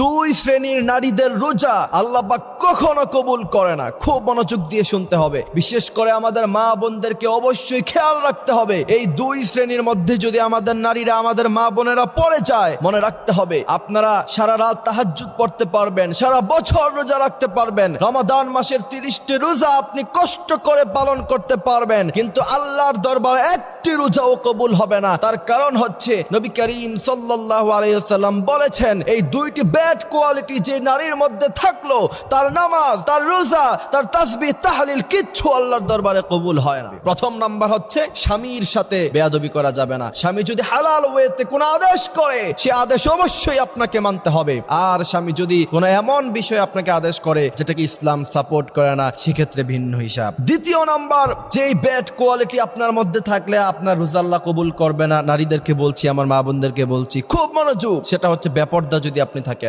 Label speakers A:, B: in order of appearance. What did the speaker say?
A: দুই শ্রেণীর নারীদের রোজা আল্লাহ পাক কখনো কবুল করে না। খুব মনোযোগ দিয়ে শুনতে হবে, বিশেষ করে আমাদের মা বোনদেরকে অবশ্যই খেয়াল রাখতে হবে। এই দুই শ্রেণীর মধ্যে যদি আমাদের নারীরা, আমাদের মা বোনেরা পড়ে যায়, মনে রাখতে হবে আপনারা সারা রাত তাহাজ্জুদ পড়তে পারবেন, সারা বছর রোজা রাখতে পারবেন, রমাদান মাসের 30টি রোজা আপনি কষ্ট করে পালন করতে পারবেন, কিন্তু আল্লাহর দরবারে একটি রোজাও কবুল হবে না। তার কারণ হচ্ছে নবী করিম সাল্লাল্লাহু আলাইহি ওয়াসাল্লাম বলেছেন, এই দুইটি ব্যাড কোয়ালিটি যে নারীর মধ্যে থাকলো, তার নামাজ, তার রোজা, তার তাসবিহ তাহলিল কিচ্ছু আল্লাহর দরবারে কবুল হয় না। প্রথম নাম্বার হচ্ছে স্বামীর সাথে বেয়াদবি করা যাবে না। স্বামী যদি হালাল ওয়েতে কোনো আদেশ করে, সে আদেশ অবশ্যই আপনাকে মানতে হবে। আর স্বামী যদি কোনো এমন বিষয় আপনাকে আদেশ করে যেটাকে ইসলাম সাপোর্ট করে না, সেক্ষেত্রে ভিন্ন হিসাব। দ্বিতীয় নাম্বার, যেই ব্যাড কোয়ালিটি আপনার মধ্যে থাকলে আপনার রোজা আল্লাহ কবুল করবে না, নারীদেরকে বলছি, আমার মা বোনদেরকে বলছি, খুব মনোযোগ, সেটা হচ্ছে বেপরদা যদি আপনি থাকেন।